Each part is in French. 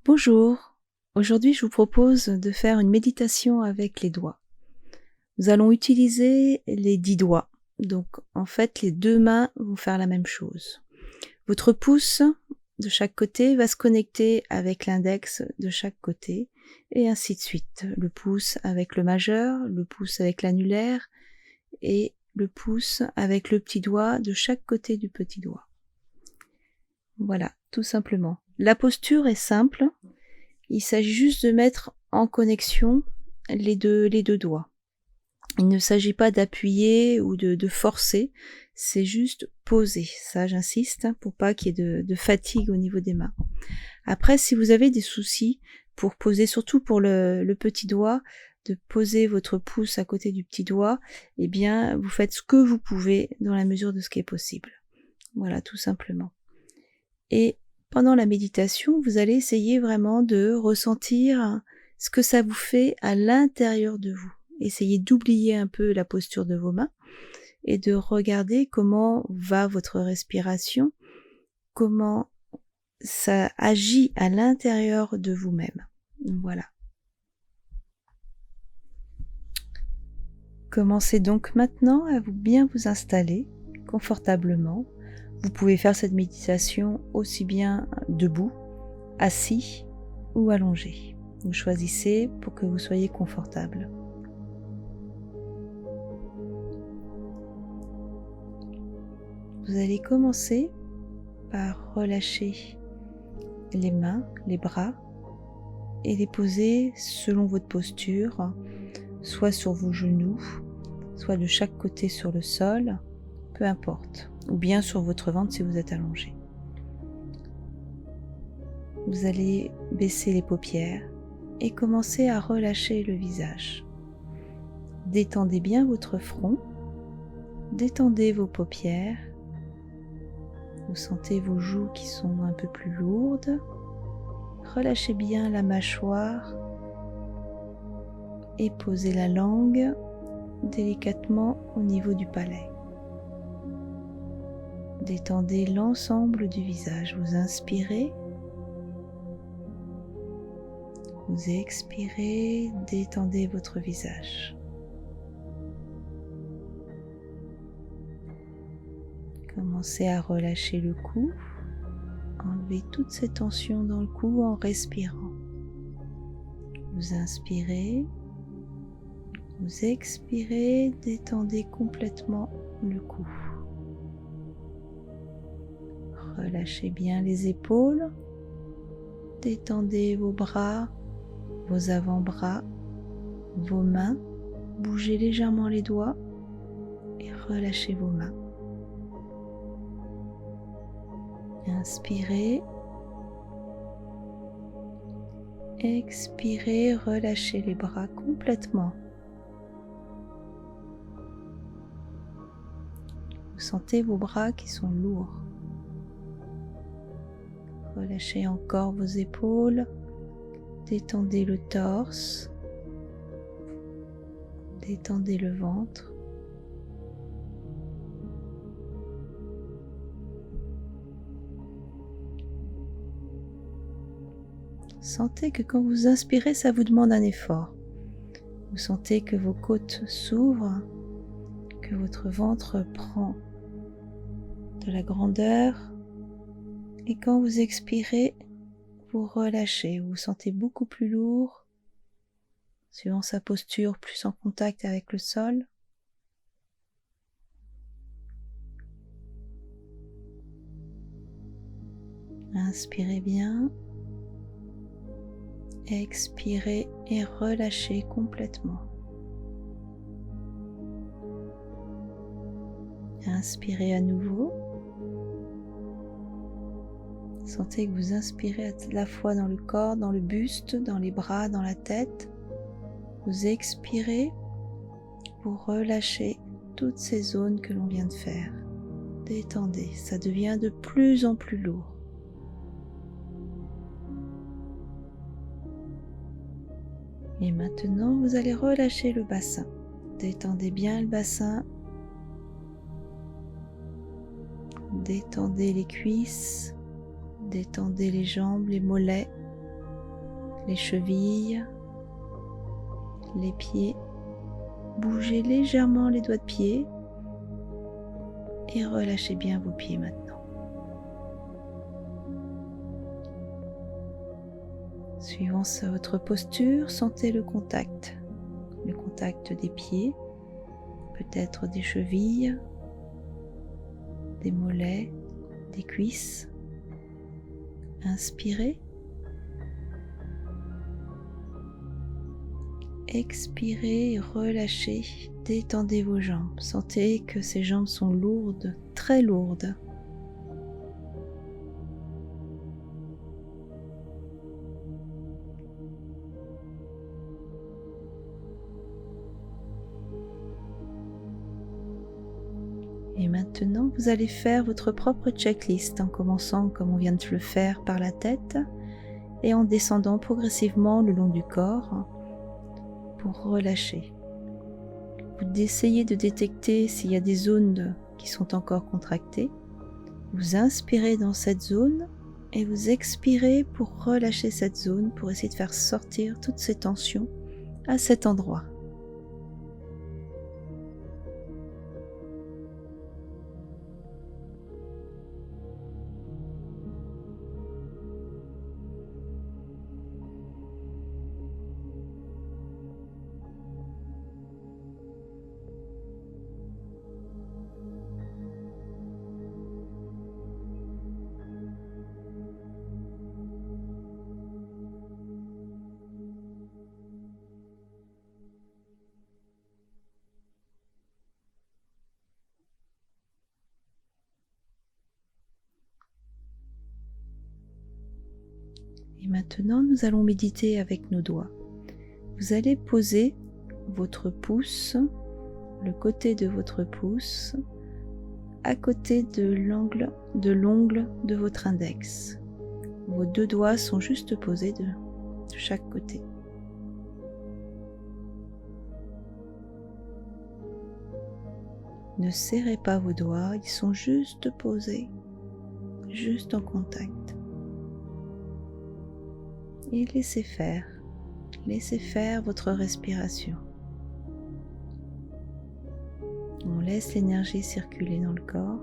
Bonjour, aujourd'hui je vous propose de faire une méditation avec les doigts. Nous allons utiliser les 10 doigts, donc en fait les deux mains vont faire la même chose. Votre pouce de chaque côté va se connecter avec l'index de chaque côté et ainsi de suite. Le pouce avec le majeur, le pouce avec l'annulaire et le pouce avec le petit doigt de chaque côté du petit doigt. Voilà, tout simplement. La posture est simple. Il s'agit juste de mettre en connexion les deux doigts. Il ne s'agit pas d'appuyer ou de forcer, c'est juste poser. Ça, j'insiste, pour pas qu'il y ait de fatigue au niveau des mains. Après, si vous avez des soucis pour poser, surtout pour le petit doigt, de poser votre pouce à côté du petit doigt, eh bien, vous faites ce que vous pouvez dans la mesure de ce qui est possible. Voilà, tout simplement. Et pendant la méditation, vous allez essayer vraiment de ressentir ce que ça vous fait à l'intérieur de vous. Essayez d'oublier un peu la posture de vos mains et de regarder comment va votre respiration, comment ça agit à l'intérieur de vous-même. Voilà. Commencez donc maintenant à bien vous installer confortablement. Vous pouvez faire cette méditation aussi bien debout, assis ou allongé. Vous choisissez pour que vous soyez confortable. Vous allez commencer par relâcher les mains, les bras et les poser selon votre posture, soit sur vos genoux, soit de chaque côté sur le sol, peu importe, ou bien sur votre ventre si vous êtes allongé. Vous allez baisser les paupières et commencer à relâcher le visage. Détendez bien votre front, détendez vos paupières, vous sentez vos joues qui sont un peu plus lourdes, relâchez bien la mâchoire et posez la langue délicatement au niveau du palais. Détendez l'ensemble du visage, vous inspirez, vous expirez, détendez votre visage. Commencez à relâcher le cou, enlevez toutes ces tensions dans le cou en respirant. Vous inspirez, vous expirez, détendez complètement le cou. Relâchez bien les épaules, détendez vos bras, vos avant-bras, vos mains, bougez légèrement les doigts et relâchez vos mains. Inspirez, expirez, relâchez les bras complètement. Vous sentez vos bras qui sont lourds. Relâchez encore vos épaules, détendez le torse, détendez le ventre. Sentez que quand vous inspirez, ça vous demande un effort. Vous sentez que vos côtes s'ouvrent, que votre ventre prend de la grandeur. Et quand vous expirez, vous relâchez. Vous vous sentez beaucoup plus lourd, suivant sa posture, plus en contact avec le sol. Inspirez bien. Expirez et relâchez complètement. Inspirez à nouveau. Sentez que vous inspirez à la fois dans le corps, dans le buste, dans les bras, dans la tête. Vous expirez pour relâcher toutes ces zones que l'on vient de faire. Détendez, ça devient de plus en plus lourd. Et maintenant, vous allez relâcher le bassin. Détendez bien le bassin. Détendez les cuisses. Détendez les jambes, les mollets. les chevilles, les pieds. Bougez légèrement les doigts de pied et relâchez bien vos pieds maintenant. Suivant votre posture, sentez le contact des pieds, peut-être des chevilles, des mollets, des cuisses. Inspirez. Expirez et relâchez. Détendez vos jambes. Sentez que ces jambes sont lourdes, très lourdes. Et maintenant, vous allez faire votre propre checklist en commençant comme on vient de le faire par la tête et en descendant progressivement le long du corps pour relâcher. Vous essayez de détecter s'il y a des zones qui sont encore contractées. Vous inspirez dans cette zone et vous expirez pour relâcher cette zone pour essayer de faire sortir toutes ces tensions à cet endroit. Et maintenant, nous allons méditer avec nos doigts. Vous allez poser votre pouce, le côté de votre pouce, à côté de l'ongle de votre index. Vos deux doigts sont juste posés de chaque côté. Ne serrez pas vos doigts, ils sont juste posés, juste en contact. Et laissez faire votre respiration. On laisse l'énergie circuler dans le corps.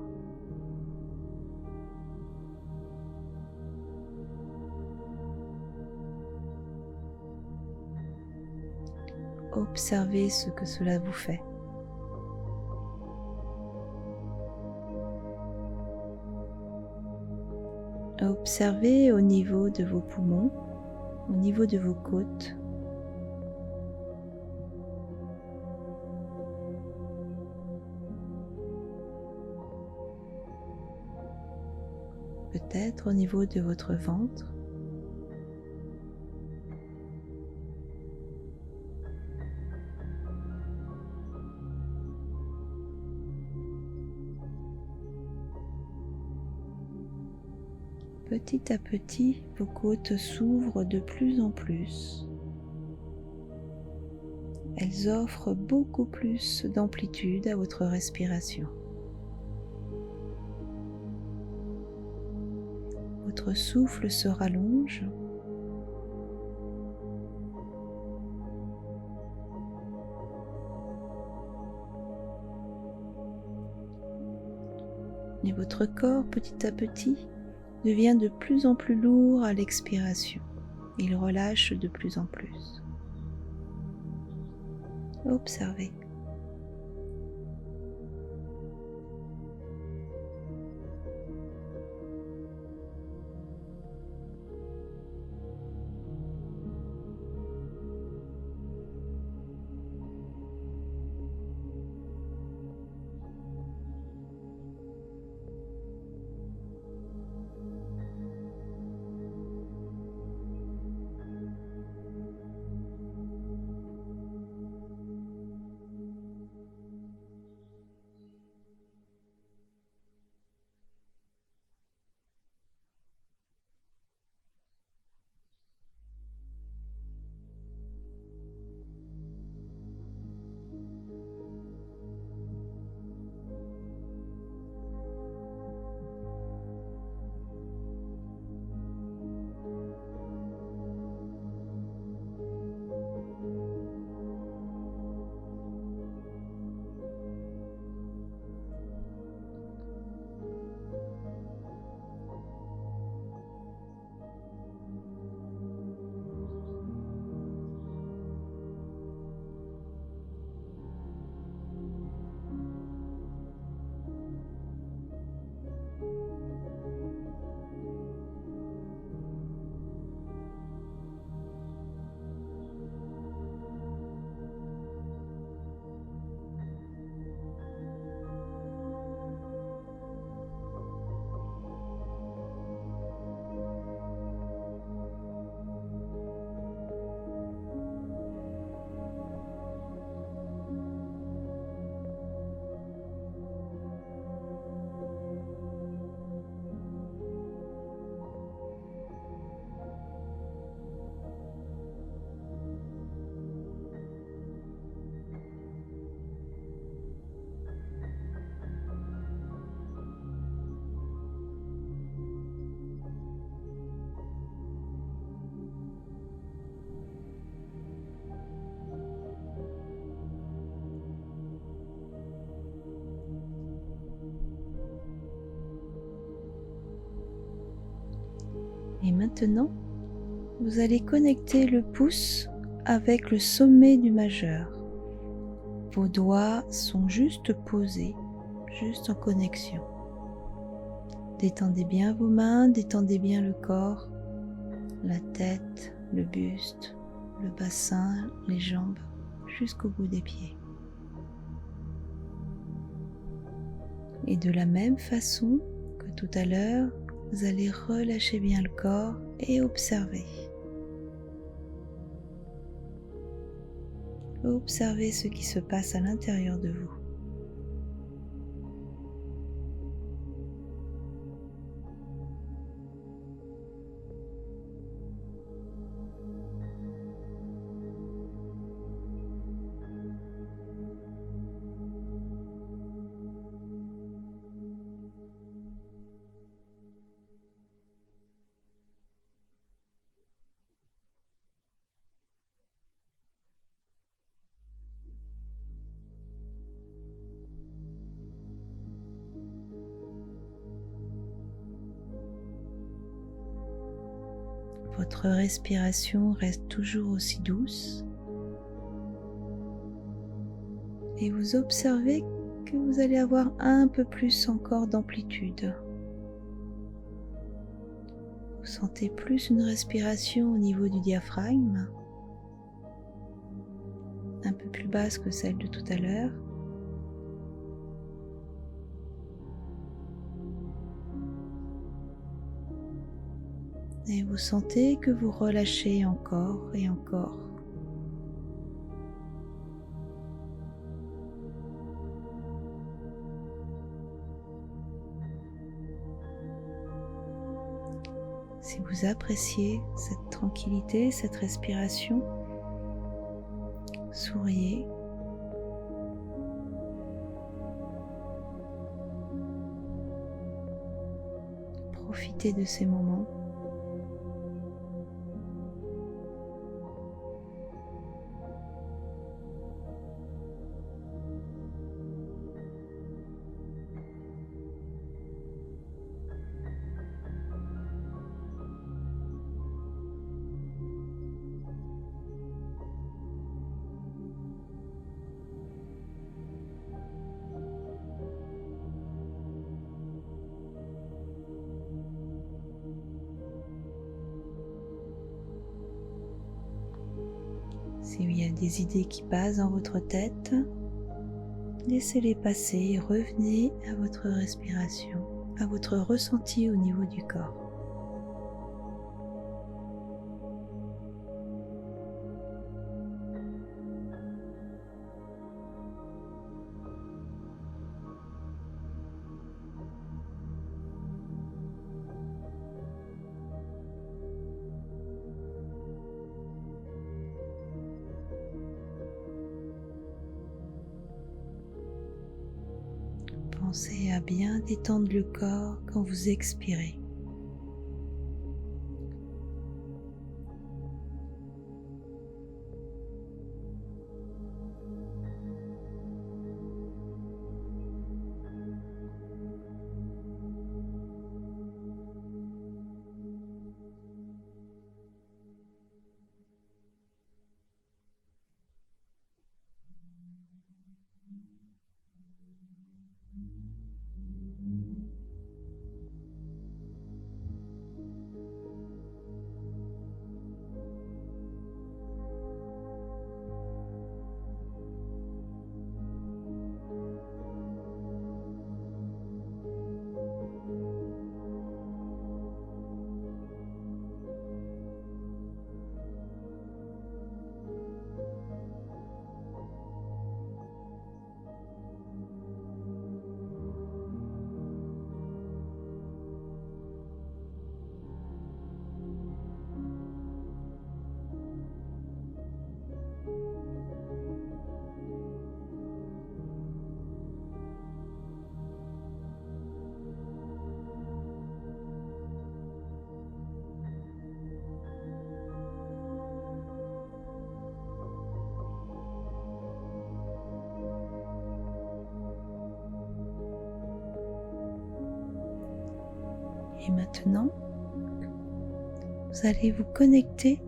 Observez ce que cela vous fait. Observez au niveau de vos poumons, au niveau de vos côtes. Peut-être au niveau de votre ventre. Petit à petit, vos côtes s'ouvrent de plus en plus. Elles offrent beaucoup plus d'amplitude à votre respiration. Votre souffle se rallonge. Et votre corps, petit à petit, devient de plus en plus lourd à l'expiration. Il relâche de plus en plus. Observez. Et maintenant, vous allez connecter le pouce avec le sommet du majeur. Vos doigts sont juste posés, juste en connexion. Détendez bien vos mains, détendez bien le corps, la tête, le buste, le bassin, les jambes, jusqu'au bout des pieds. Et de la même façon que tout à l'heure, vous allez relâcher bien le corps et observer. Observez ce qui se passe à l'intérieur de vous. Votre respiration reste toujours aussi douce et vous observez que vous allez avoir un peu plus encore d'amplitude. Vous sentez plus une respiration au niveau du diaphragme, un peu plus basse que celle de tout à l'heure. Et vous sentez que vous relâchez encore et encore. Si vous appréciez cette tranquillité, cette respiration, souriez. Profitez de ces moments. S'il y a des idées qui passent dans votre tête, laissez-les passer et revenez à votre respiration, à votre ressenti au niveau du corps. Pensez à bien détendre le corps quand vous expirez. Et maintenant, vous allez vous connecter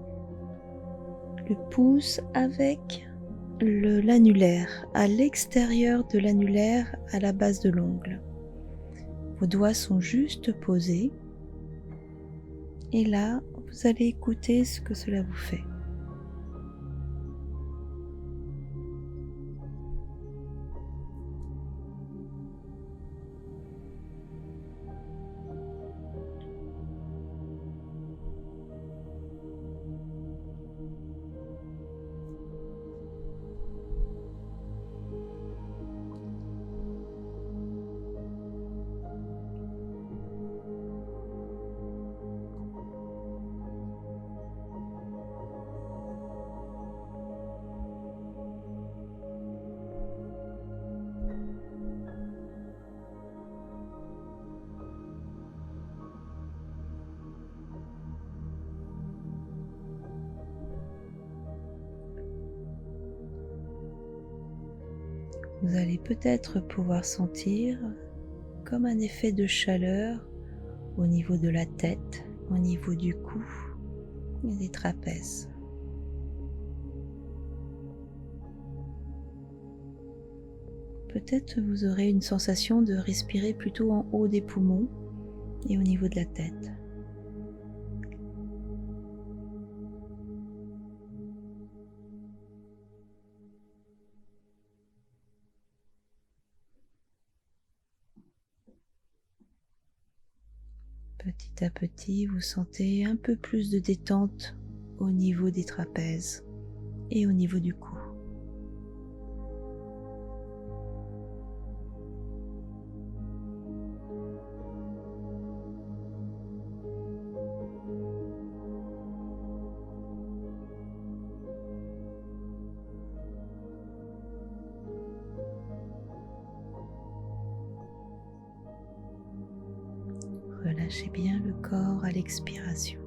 le pouce avec l'annulaire, à l'extérieur de l'annulaire, à la base de l'ongle. Vos doigts sont juste posés et là, vous allez écouter ce que cela vous fait. Vous allez peut-être pouvoir sentir comme un effet de chaleur au niveau de la tête, au niveau du cou et des trapèzes. Peut-être vous aurez une sensation de respirer plutôt en haut des poumons et au niveau de la tête. Petit à petit, vous sentez un peu plus de détente au niveau des trapèzes et au niveau du cou. Relâchez bien le corps à l'expiration.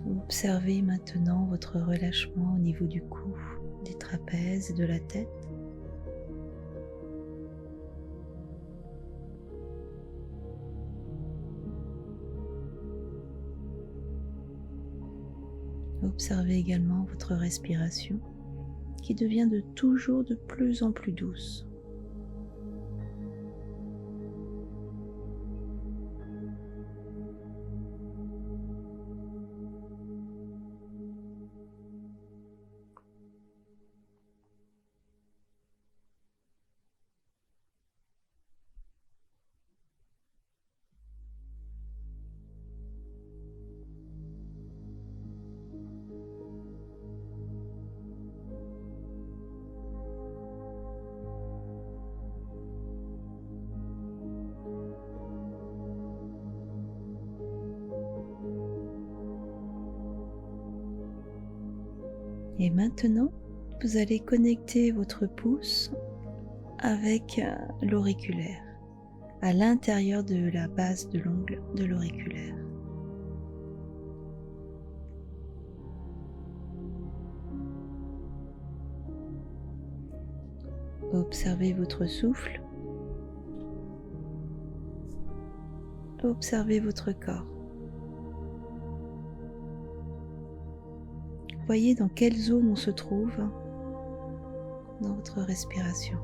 Observez maintenant votre relâchement au niveau du cou, des trapèzes et de la tête. Observez également votre respiration qui devient toujours de plus en plus douce. Et maintenant, vous allez connecter votre pouce avec l'auriculaire. à l'intérieur de la base de l'ongle de l'auriculaire. Observez votre souffle. Observez votre corps. Voyez dans quelle zone on se trouve dans votre respiration.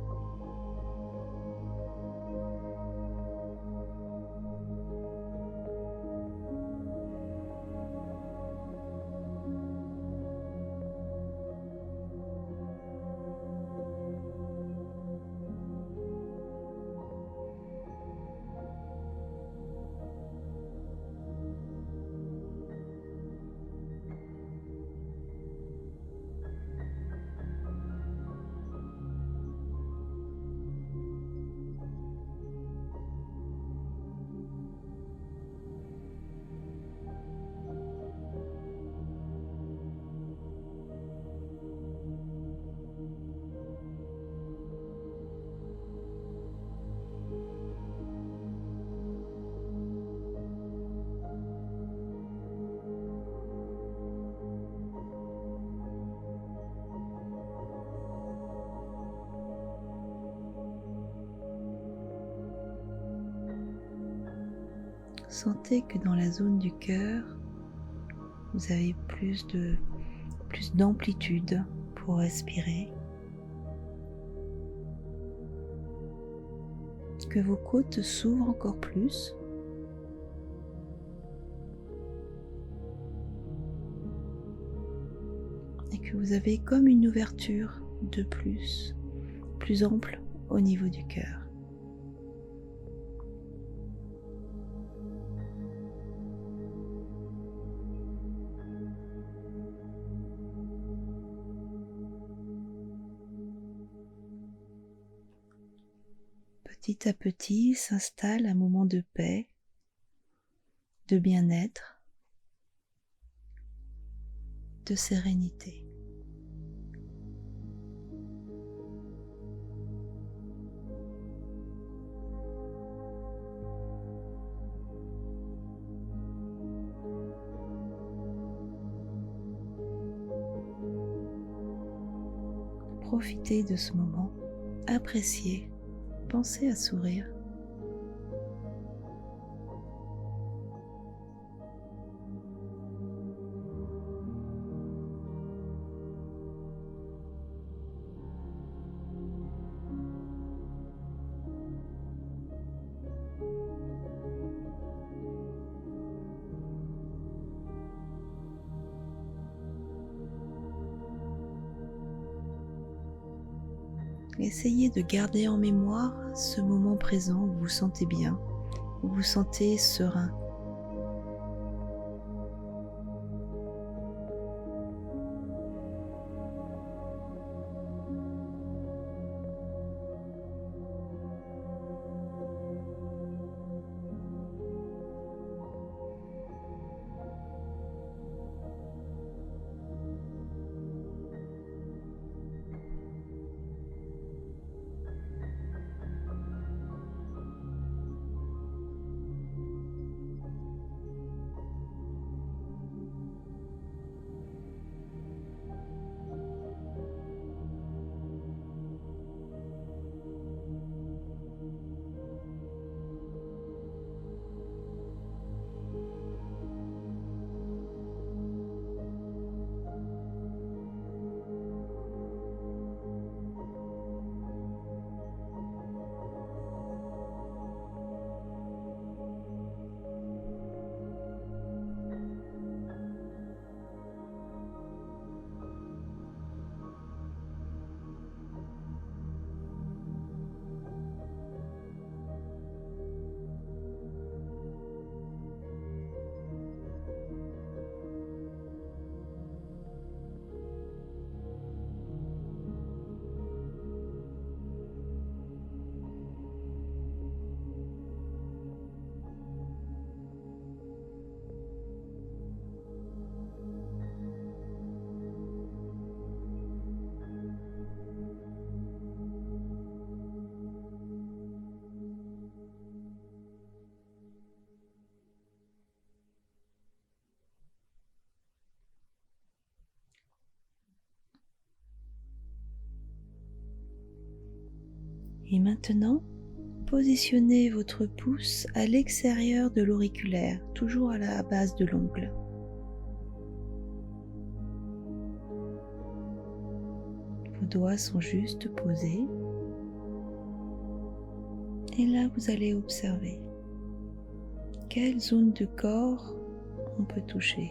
Sentez que dans la zone du cœur, vous avez plus d'amplitude pour respirer, que vos côtes s'ouvrent encore plus, et que vous avez comme une ouverture de plus ample au niveau du cœur. Petit à petit s'installe un moment de paix, de bien-être, de sérénité. Profitez de ce moment, appréciez, pensez à sourire. Essayez de garder en mémoire ce moment présent où vous vous sentez bien, où vous vous sentez serein. Et maintenant, positionnez votre pouce à l'extérieur de l'auriculaire, toujours à la base de l'ongle. Vos doigts sont juste posés. Et là, vous allez observer quelle zone de corps on peut toucher.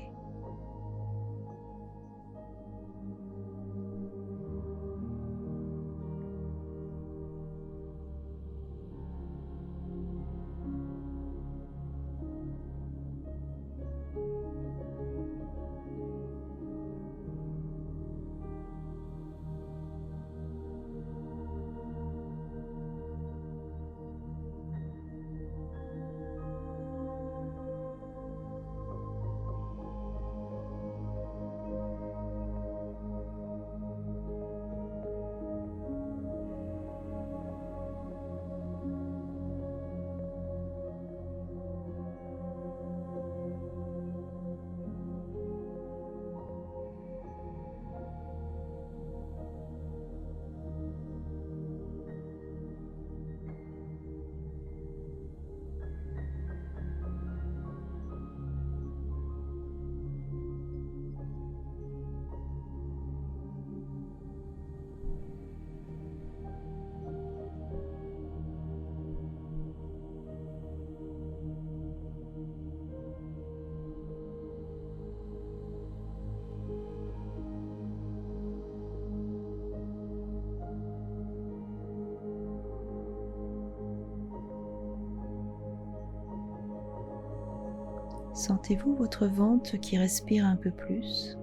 Sentez-vous votre ventre qui respire un peu plus?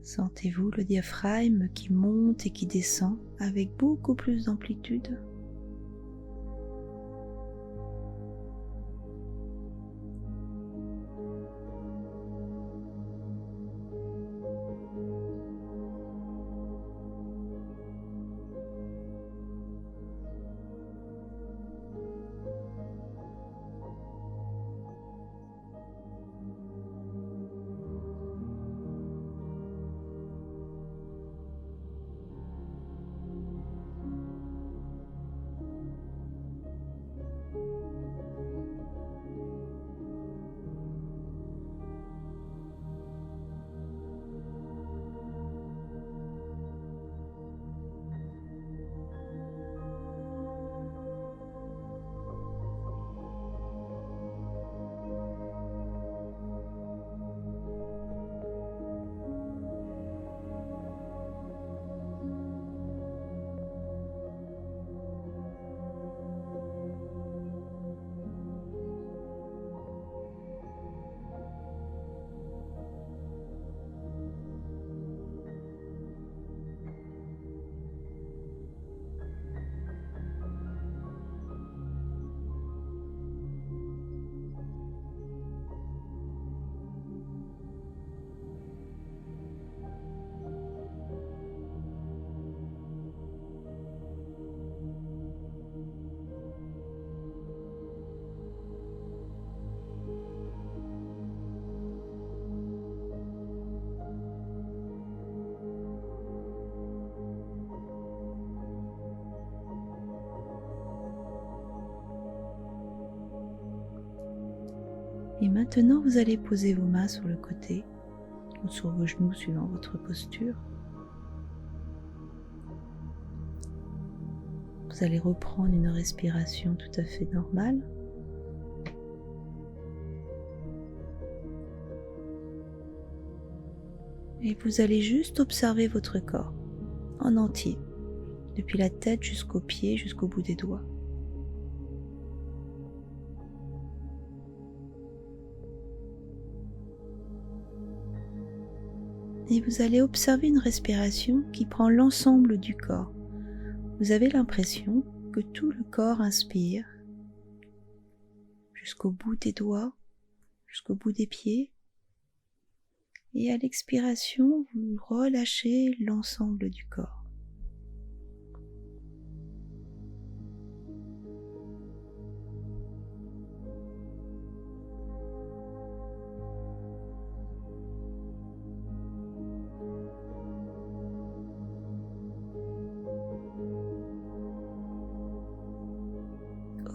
Sentez-vous le diaphragme qui monte et qui descend avec beaucoup plus d'amplitude? Et maintenant, vous allez poser vos mains sur le côté ou sur vos genoux suivant votre posture. Vous allez reprendre une respiration tout à fait normale. Et vous allez juste observer votre corps en entier, depuis la tête jusqu'aux pieds, jusqu'au bout des doigts. Et vous allez observer une respiration qui prend l'ensemble du corps. Vous avez l'impression que tout le corps inspire jusqu'au bout des doigts, jusqu'au bout des pieds. Et à l'expiration, vous relâchez l'ensemble du corps.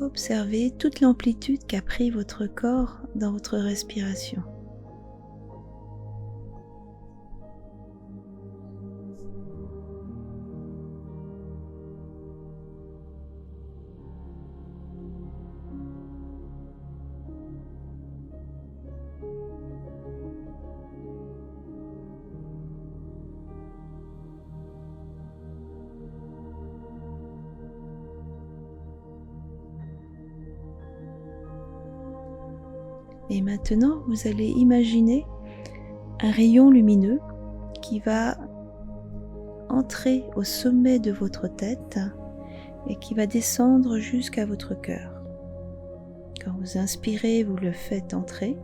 Observez toute l'amplitude qu'a pris votre corps dans votre respiration. Et maintenant, vous allez imaginer un rayon lumineux qui va entrer au sommet de votre tête et qui va descendre jusqu'à votre cœur. Quand vous inspirez, vous le faites entrer.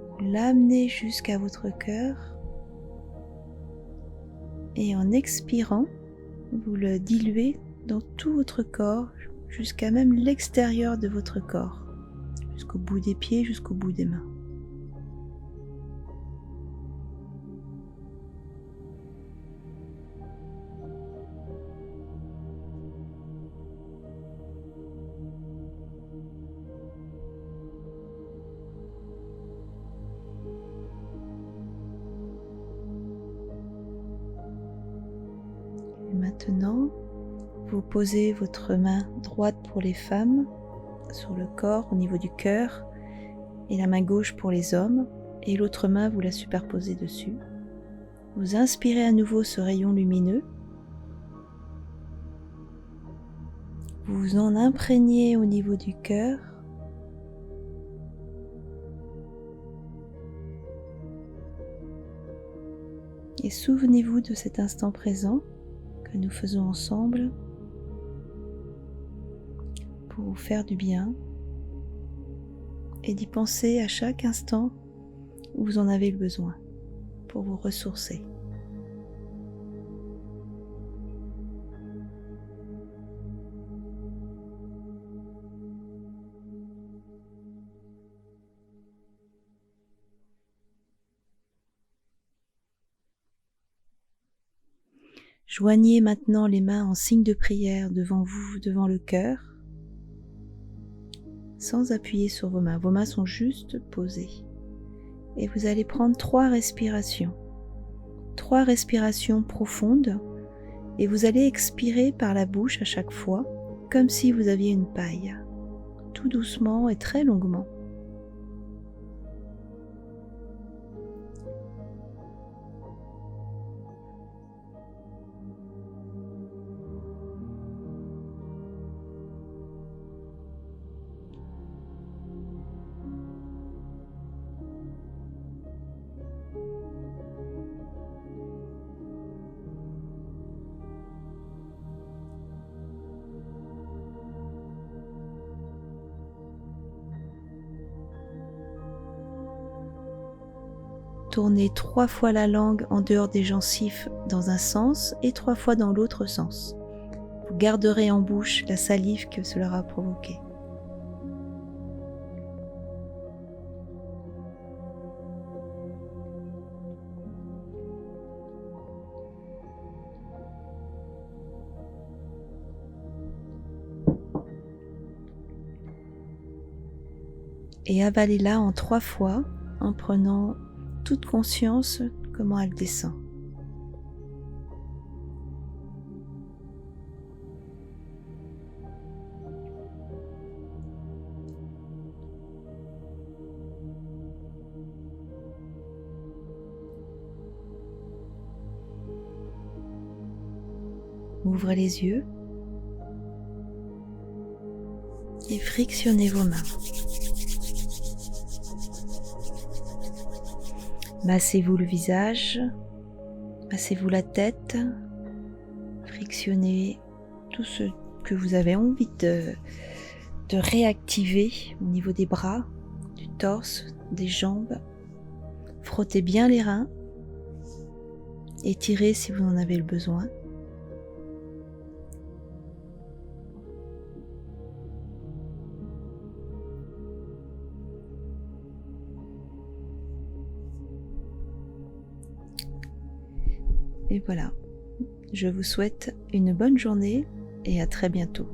Vous l'amenez jusqu'à votre cœur. Et en expirant, vous le diluez dans tout votre corps, jusqu'à même l'extérieur de votre corps, jusqu'au bout des pieds, jusqu'au bout des mains. Et maintenant, vous posez votre main droite pour les femmes sur le corps au niveau du cœur et la main gauche pour les hommes et l'autre main vous la superposez dessus. Vous inspirez à nouveau ce rayon lumineux. Vous en imprégnez au niveau du cœur. Et souvenez-vous de cet instant présent que nous faisons ensemble pour vous faire du bien et d'y penser à chaque instant où vous en avez le besoin pour vous ressourcer. Joignez maintenant les mains en signe de prière devant vous, devant le cœur, sans appuyer sur vos mains. Vos mains sont juste posées. Et vous allez prendre 3 respirations. 3 respirations profondes. Et vous allez expirer par la bouche à chaque fois, comme si vous aviez une paille. Tout doucement et très longuement. Tournez 3 fois la langue en dehors des gencives dans un sens et 3 fois dans l'autre sens. Vous garderez en bouche la salive que cela aura provoquée. Et avalez-la en 3 fois en prenant toute conscience comment elle descend. Ouvrez les yeux et frictionnez vos mains. Massez-vous le visage, massez-vous la tête, frictionnez tout ce que vous avez envie de réactiver au niveau des bras, du torse, des jambes. Frottez bien les reins, étirez si vous en avez le besoin. Et voilà, je vous souhaite une bonne journée et à très bientôt.